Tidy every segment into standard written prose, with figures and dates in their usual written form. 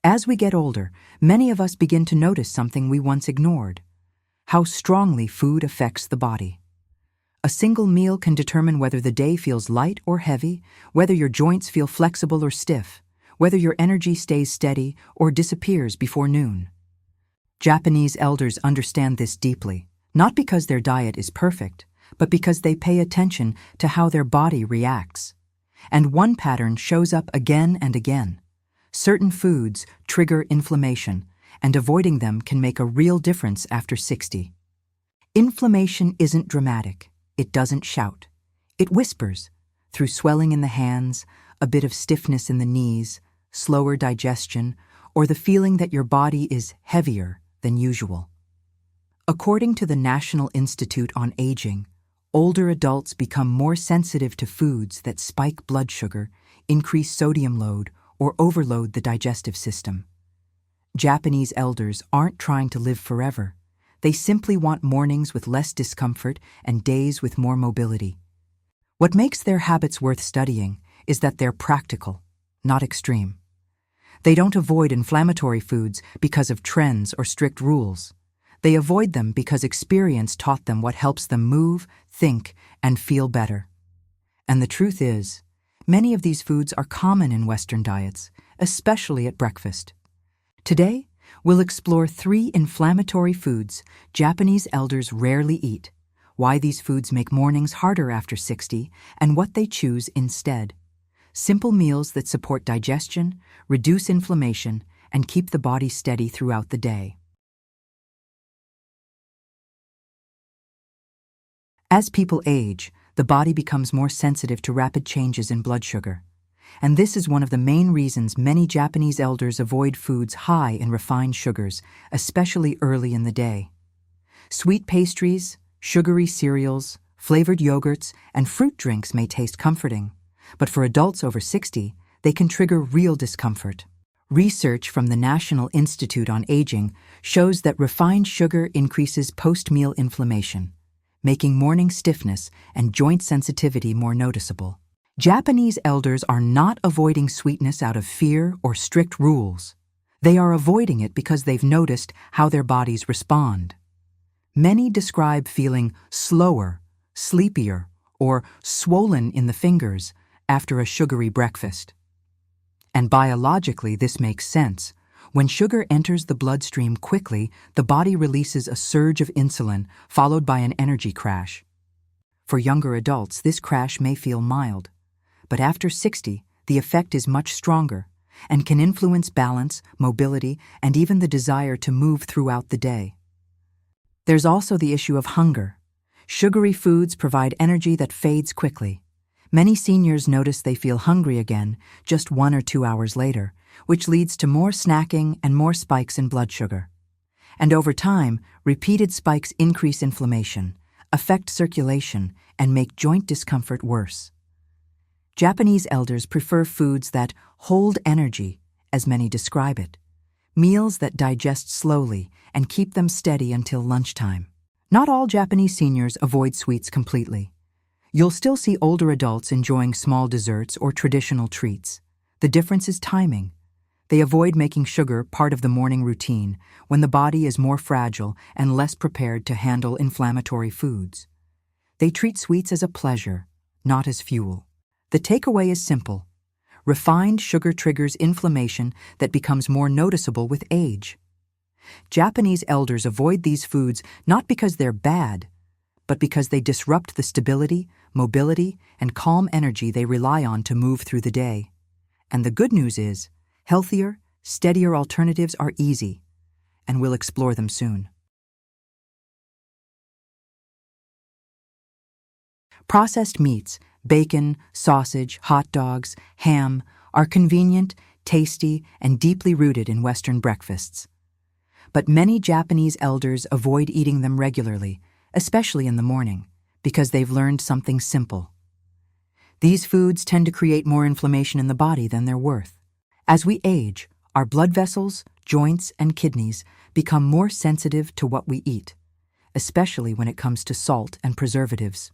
As we get older, many of us begin to notice something we once ignored: how strongly food affects the body. A single meal can determine whether the day feels light or heavy, whether your joints feel flexible or stiff, whether your energy stays steady or disappears before noon. Japanese elders understand this deeply, not because their diet is perfect, but because they pay attention to how their body reacts. And one pattern shows up again and again. Certain foods trigger inflammation, and avoiding them can make a real difference after 60. Inflammation isn't dramatic. It doesn't shout. It whispers, through swelling in the hands, a bit of stiffness in the knees, slower digestion, or the feeling that your body is heavier than usual. According to the National Institute on Aging, older adults become more sensitive to foods that spike blood sugar, increase sodium load, or overload the digestive system. Japanese elders aren't trying to live forever. They simply want mornings with less discomfort and days with more mobility. What makes their habits worth studying is that they're practical, not extreme. They don't avoid inflammatory foods because of trends or strict rules. They avoid them because experience taught them what helps them move, think, and feel better. And the truth is, many of these foods are common in Western diets, especially at breakfast. Today, we'll explore 3 inflammatory foods Japanese elders rarely eat, why these foods make mornings harder after 60, and what they choose instead. Simple meals that support digestion, reduce inflammation, and keep the body steady throughout the day. As people age, the body becomes more sensitive to rapid changes in blood sugar. And this is one of the main reasons many Japanese elders avoid foods high in refined sugars, especially early in the day. Sweet pastries, sugary cereals, flavored yogurts, and fruit drinks may taste comforting, but for adults over 60, they can trigger real discomfort. Research from the National Institute on Aging shows that refined sugar increases post-meal inflammation, making morning stiffness and joint sensitivity more noticeable. Japanese elders are not avoiding sweetness out of fear or strict rules. They are avoiding it because they've noticed how their bodies respond. Many describe feeling slower, sleepier, or swollen in the fingers after a sugary breakfast. And biologically, this makes sense. When sugar enters the bloodstream quickly, the body releases a surge of insulin, followed by an energy crash. For younger adults, this crash may feel mild. But after 60, the effect is much stronger and can influence balance, mobility, and even the desire to move throughout the day. There's also the issue of hunger. Sugary foods provide energy that fades quickly. Many seniors notice they feel hungry again just 1 or 2 hours later, which leads to more snacking and more spikes in blood sugar. And over time, repeated spikes increase inflammation, affect circulation, and make joint discomfort worse. Japanese elders prefer foods that hold energy, as many describe it, meals that digest slowly and keep them steady until lunchtime. Not all Japanese seniors avoid sweets completely. You'll still see older adults enjoying small desserts or traditional treats. The difference is timing. They avoid making sugar part of the morning routine when the body is more fragile and less prepared to handle inflammatory foods. They treat sweets as a pleasure, not as fuel. The takeaway is simple. Refined sugar triggers inflammation that becomes more noticeable with age. Japanese elders avoid these foods not because they're bad, but because they disrupt the stability, mobility, and calm energy they rely on to move through the day. And the good news is, healthier, steadier alternatives are easy, and we'll explore them soon. Processed meats, bacon, sausage, hot dogs, ham, are convenient, tasty, and deeply rooted in Western breakfasts. But many Japanese elders avoid eating them regularly, especially in the morning, because they've learned something simple. These foods tend to create more inflammation in the body than they're worth. As we age, our blood vessels, joints, and kidneys become more sensitive to what we eat, especially when it comes to salt and preservatives.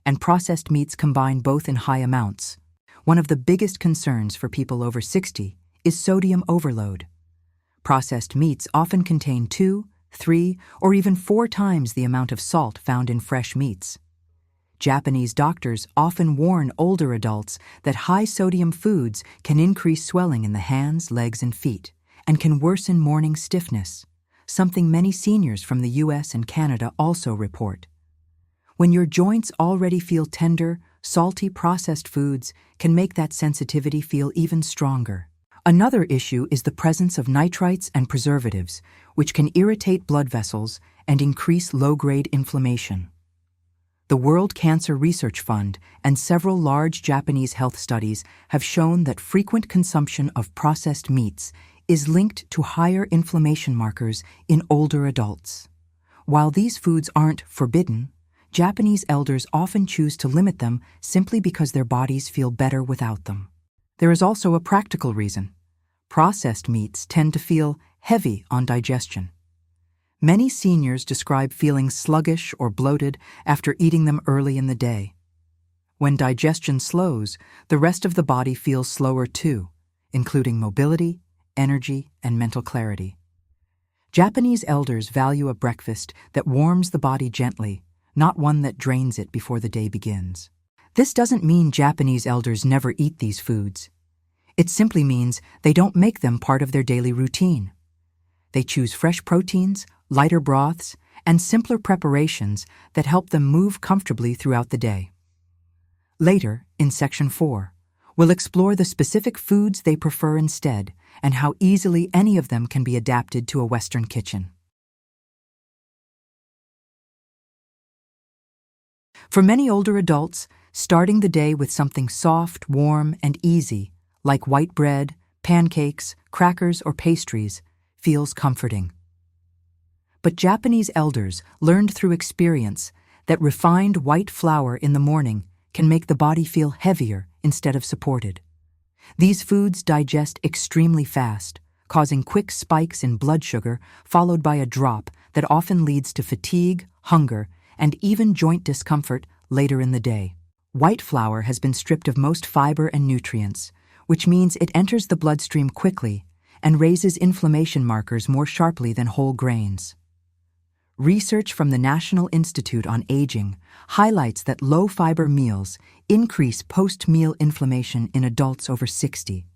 And processed meats combine both in high amounts. One of the biggest concerns for people over 60 is sodium overload. Processed meats often contain 2, 3, or even 4 times the amount of salt found in fresh meats. Japanese doctors often warn older adults that high-sodium foods can increase swelling in the hands, legs, and feet, and can worsen morning stiffness, something many seniors from the US and Canada also report. When your joints already feel tender, salty processed foods can make that sensitivity feel even stronger. Another issue is the presence of nitrites and preservatives, which can irritate blood vessels and increase low-grade inflammation. The World Cancer Research Fund and several large Japanese health studies have shown that frequent consumption of processed meats is linked to higher inflammation markers in older adults. While these foods aren't forbidden, Japanese elders often choose to limit them simply because their bodies feel better without them. There is also a practical reason. Processed meats tend to feel heavy on digestion. Many seniors describe feeling sluggish or bloated after eating them early in the day. When digestion slows, the rest of the body feels slower too, including mobility, energy, and mental clarity. Japanese elders value a breakfast that warms the body gently, not one that drains it before the day begins. This doesn't mean Japanese elders never eat these foods. It simply means they don't make them part of their daily routine. They choose fresh proteins, lighter broths, and simpler preparations that help them move comfortably throughout the day. Later, in Section 4, we'll explore the specific foods they prefer instead and how easily any of them can be adapted to a Western kitchen. For many older adults, starting the day with something soft, warm, and easy, like white bread, pancakes, crackers, or pastries, feels comforting. But Japanese elders learned through experience that refined white flour in the morning can make the body feel heavier instead of supported. These foods digest extremely fast, causing quick spikes in blood sugar followed by a drop that often leads to fatigue, hunger, and even joint discomfort later in the day. White flour has been stripped of most fiber and nutrients, which means it enters the bloodstream quickly and raises inflammation markers more sharply than whole grains. Research from the National Institute on Aging highlights that low-fiber meals increase post-meal inflammation in adults over 60,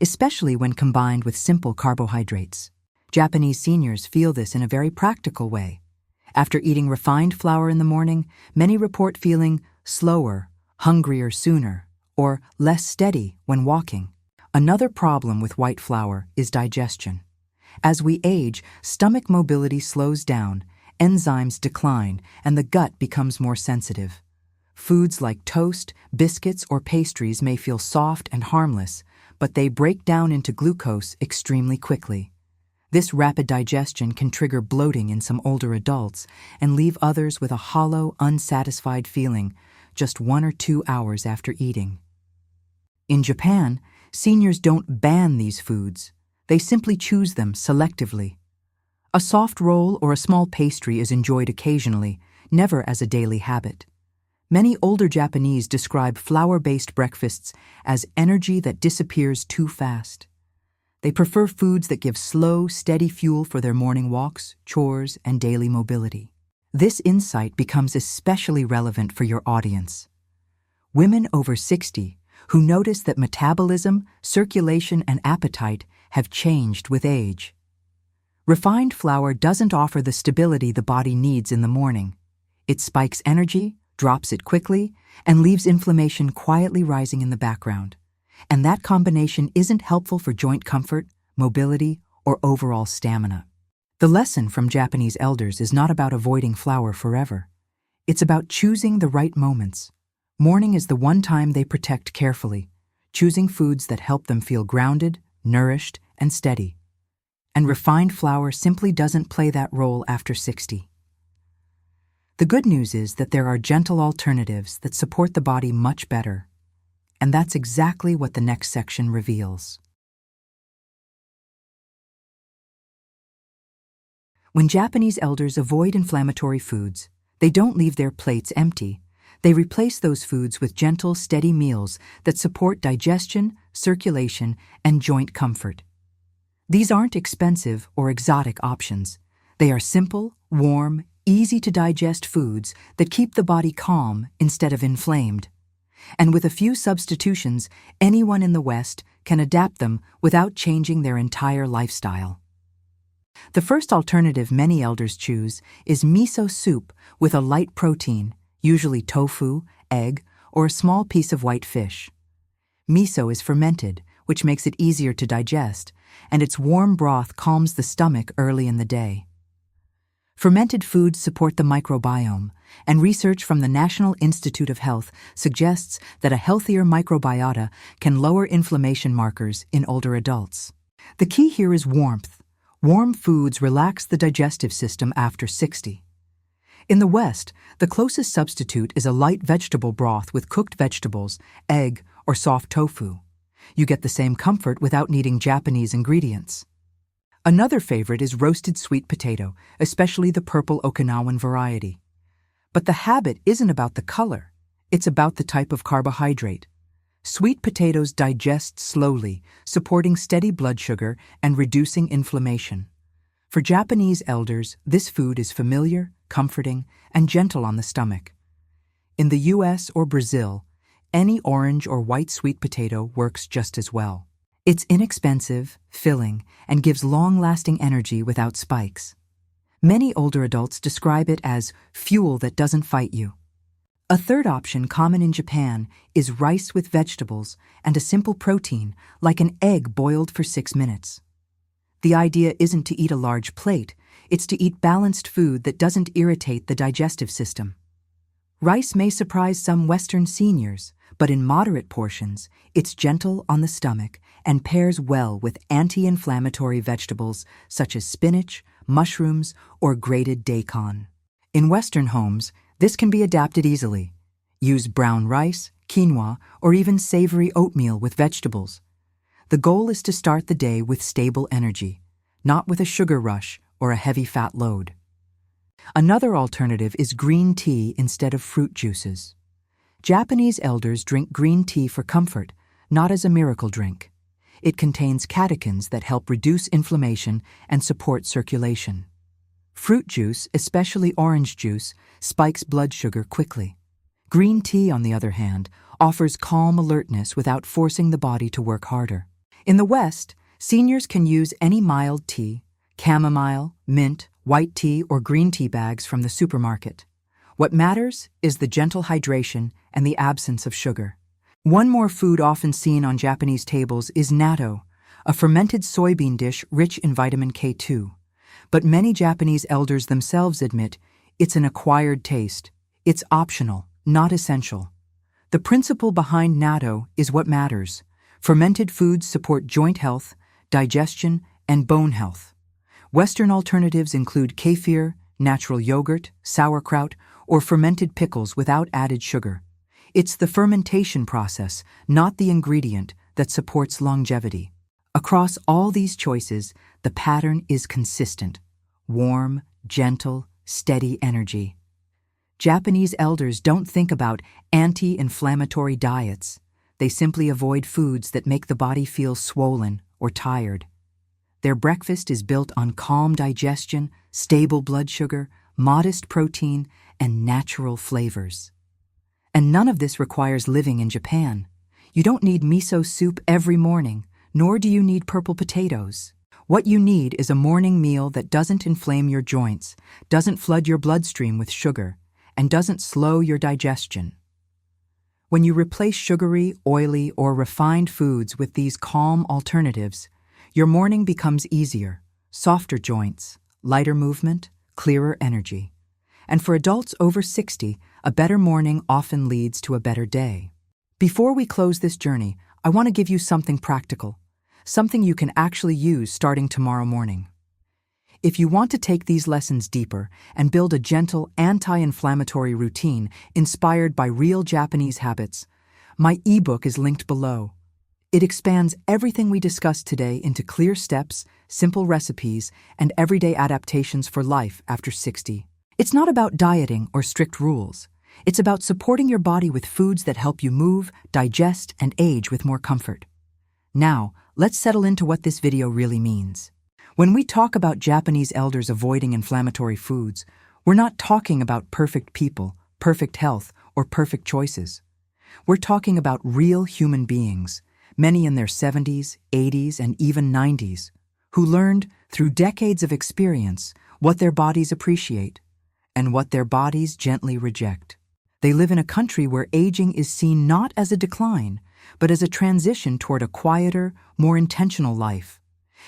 especially when combined with simple carbohydrates. Japanese seniors feel this in a very practical way. After eating refined flour in the morning, many report feeling slower, hungrier sooner, or less steady when walking. Another problem with white flour is digestion. As we age, stomach mobility slows down, enzymes decline, and the gut becomes more sensitive. Foods like toast, biscuits, or pastries may feel soft and harmless, but they break down into glucose extremely quickly. This rapid digestion can trigger bloating in some older adults and leave others with a hollow, unsatisfied feeling just 1 or 2 hours after eating. In Japan, seniors don't ban these foods. They simply choose them selectively. A soft roll or a small pastry is enjoyed occasionally, never as a daily habit. Many older Japanese describe flour-based breakfasts as energy that disappears too fast. They prefer foods that give slow, steady fuel for their morning walks, chores, and daily mobility. This insight becomes especially relevant for your audience. Women over 60 who notice that metabolism, circulation, and appetite have changed with age. Refined flour doesn't offer the stability the body needs in the morning. It spikes energy, drops it quickly, and leaves inflammation quietly rising in the background. And that combination isn't helpful for joint comfort, mobility, or overall stamina. The lesson from Japanese elders is not about avoiding flour forever. It's about choosing the right moments. Morning is the one time they protect carefully, choosing foods that help them feel grounded, nourished, and steady. And refined flour simply doesn't play that role after 60. The good news is that there are gentle alternatives that support the body much better. And that's exactly what the next section reveals. When Japanese elders avoid inflammatory foods, they don't leave their plates empty. They replace those foods with gentle, steady meals that support digestion, circulation, and joint comfort. These aren't expensive or exotic options. They are simple, warm, easy-to-digest foods that keep the body calm instead of inflamed. And with a few substitutions, anyone in the West can adapt them without changing their entire lifestyle. The first alternative many elders choose is miso soup with a light protein, usually tofu, egg, or a small piece of white fish. Miso is fermented, which makes it easier to digest, and its warm broth calms the stomach early in the day. Fermented foods support the microbiome, and research from the National Institute of Health suggests that a healthier microbiota can lower inflammation markers in older adults. The key here is warmth. Warm foods relax the digestive system after 60. In the West, the closest substitute is a light vegetable broth with cooked vegetables, egg, or soft tofu. You get the same comfort without needing Japanese ingredients. Another favorite is roasted sweet potato, especially the purple Okinawan variety. But the habit isn't about the color, it's about the type of carbohydrate. Sweet potatoes digest slowly, supporting steady blood sugar and reducing inflammation. For Japanese elders, this food is familiar, comforting, and gentle on the stomach. In the US or Brazil, any orange or white sweet potato works just as well. It's inexpensive, filling, and gives long-lasting energy without spikes. Many older adults describe it as fuel that doesn't fight you. A third option common in Japan is rice with vegetables and a simple protein, like an egg boiled for 6 minutes. The idea isn't to eat a large plate, it's to eat balanced food that doesn't irritate the digestive system. Rice may surprise some Western seniors, but in moderate portions, it's gentle on the stomach and pairs well with anti-inflammatory vegetables such as spinach, mushrooms, or grated daikon. In Western homes, this can be adapted easily. Use brown rice, quinoa, or even savory oatmeal with vegetables. The goal is to start the day with stable energy, not with a sugar rush or a heavy fat load. Another alternative is green tea instead of fruit juices. Japanese elders drink green tea for comfort, not as a miracle drink. It contains catechins that help reduce inflammation and support circulation. Fruit juice, especially orange juice, spikes blood sugar quickly. Green tea, on the other hand, offers calm alertness without forcing the body to work harder. In the West, seniors can use any mild tea, chamomile, mint, white tea, or green tea bags from the supermarket. What matters is the gentle hydration and the absence of sugar. One more food often seen on Japanese tables is natto, a fermented soybean dish rich in vitamin K2. But many Japanese elders themselves admit it's an acquired taste. It's optional, not essential. The principle behind natto is what matters. Fermented foods support joint health, digestion, and bone health. Western alternatives include kefir, natural yogurt, sauerkraut, or fermented pickles without added sugar. It's the fermentation process, not the ingredient, that supports longevity. Across all these choices, the pattern is consistent: warm, gentle, steady energy. Japanese elders don't think about anti-inflammatory diets. They simply avoid foods that make the body feel swollen or tired. Their breakfast is built on calm digestion, stable blood sugar, modest protein, and natural flavors. And none of this requires living in Japan. You don't need miso soup every morning, nor do you need purple potatoes. What you need is a morning meal that doesn't inflame your joints, doesn't flood your bloodstream with sugar, and doesn't slow your digestion. When you replace sugary, oily, or refined foods with these calm alternatives, your morning becomes easier: softer joints, lighter movement, clearer energy. And for adults over 60, a better morning often leads to a better day. Before we close this journey, I want to give you something practical, something you can actually use starting tomorrow morning. If you want to take these lessons deeper and build a gentle, anti-inflammatory routine inspired by real Japanese habits, my ebook is linked below. It expands everything we discussed today into clear steps, simple recipes, and everyday adaptations for life after 60. It's not about dieting or strict rules. It's about supporting your body with foods that help you move, digest, and age with more comfort. Now, let's settle into what this video really means. When we talk about Japanese elders avoiding inflammatory foods, we're not talking about perfect people, perfect health, or perfect choices. We're talking about real human beings, many in their 70s, 80s, and even 90s, who learned, through decades of experience, what their bodies appreciate and what their bodies gently reject. They live in a country where aging is seen not as a decline, but as a transition toward a quieter, more intentional life.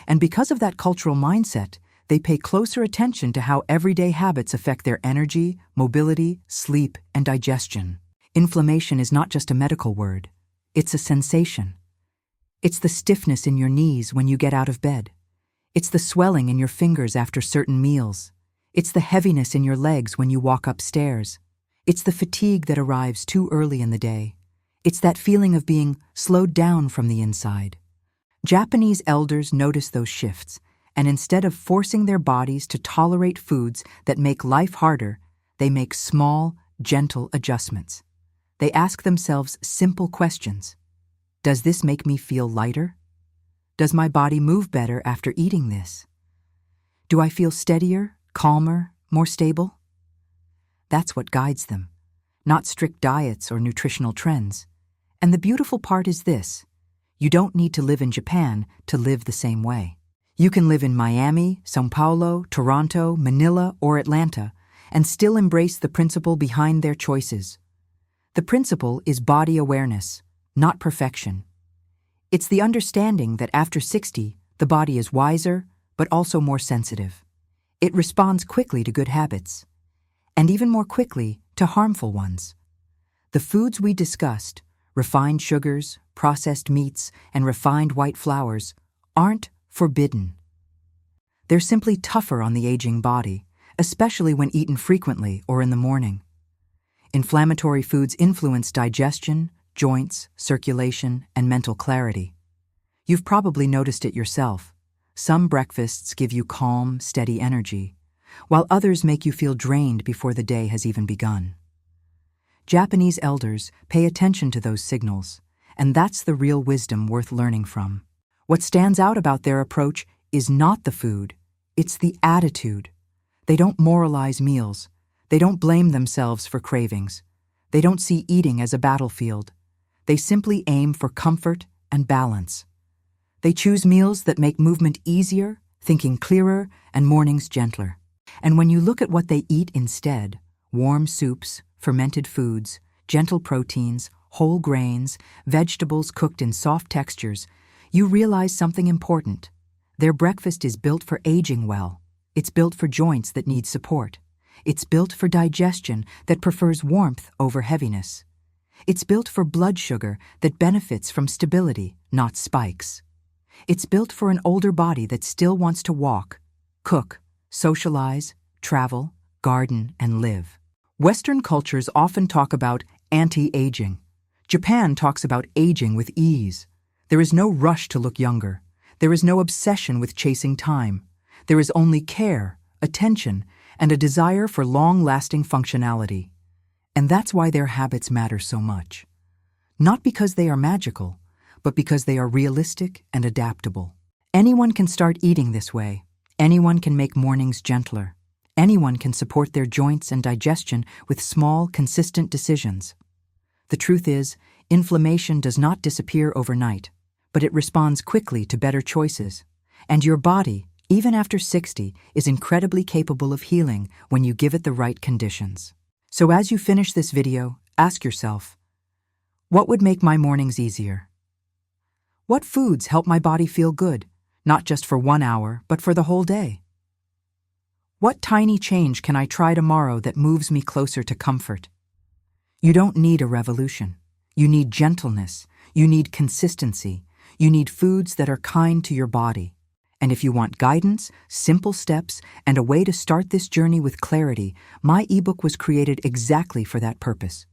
And because of that cultural mindset, they pay closer attention to how everyday habits affect their energy, mobility, sleep, and digestion. Inflammation is not just a medical word. It's a sensation. It's the stiffness in your knees when you get out of bed. It's the swelling in your fingers after certain meals. It's the heaviness in your legs when you walk upstairs. It's the fatigue that arrives too early in the day. It's that feeling of being slowed down from the inside. Japanese elders notice those shifts, and instead of forcing their bodies to tolerate foods that make life harder, they make small, gentle adjustments. They ask themselves simple questions. Does this make me feel lighter? Does my body move better after eating this? Do I feel steadier, calmer, more stable? That's what guides them, not strict diets or nutritional trends. And the beautiful part is this: you don't need to live in Japan to live the same way. You can live in Miami, São Paulo, Toronto, Manila, or Atlanta, and still embrace the principle behind their choices. The principle is body awareness, not perfection. It's the understanding that after 60, the body is wiser, but also more sensitive. It responds quickly to good habits, and even more quickly to harmful ones. The foods we discussed, refined sugars, processed meats, and refined white flours, aren't forbidden. They're simply tougher on the aging body, especially when eaten frequently or in the morning. Inflammatory foods influence digestion, joints, circulation, and mental clarity. You've probably noticed it yourself. Some breakfasts give you calm, steady energy, while others make you feel drained before the day has even begun. Japanese elders pay attention to those signals, and that's the real wisdom worth learning from. What stands out about their approach is not the food, it's the attitude. They don't moralize meals. They don't blame themselves for cravings. They don't see eating as a battlefield. They simply aim for comfort and balance. They choose meals that make movement easier, thinking clearer, and mornings gentler. And when you look at what they eat instead, warm soups, fermented foods, gentle proteins, whole grains, vegetables cooked in soft textures, you realize something important. Their breakfast is built for aging well. It's built for joints that need support. It's built for digestion that prefers warmth over heaviness. It's built for blood sugar that benefits from stability, not spikes. It's built for an older body that still wants to walk, cook, socialize, travel, garden, and live. Western cultures often talk about anti-aging. Japan talks about aging with ease. There is no rush to look younger. There is no obsession with chasing time. There is only care, attention, and a desire for long-lasting functionality. And that's why their habits matter so much. Not because they are magical, but because they are realistic and adaptable. Anyone can start eating this way. Anyone can make mornings gentler. Anyone can support their joints and digestion with small, consistent decisions. The truth is, inflammation does not disappear overnight, but it responds quickly to better choices. And your body, even after 60, is incredibly capable of healing when you give it the right conditions. So as you finish this video, ask yourself, what would make my mornings easier? What foods help my body feel good, not just for 1 hour, but for the whole day? What tiny change can I try tomorrow that moves me closer to comfort? You don't need a revolution. You need gentleness. You need consistency. You need foods that are kind to your body. And if you want guidance, simple steps, and a way to start this journey with clarity, my ebook was created exactly for that purpose.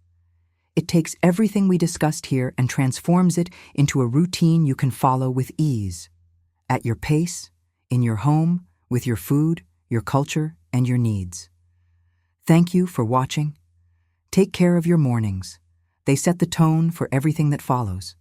It takes everything we discussed here and transforms it into a routine you can follow with ease. At your pace, in your home, with your food, your culture, and your needs. Thank you for watching. Take care of your mornings. They set the tone for everything that follows.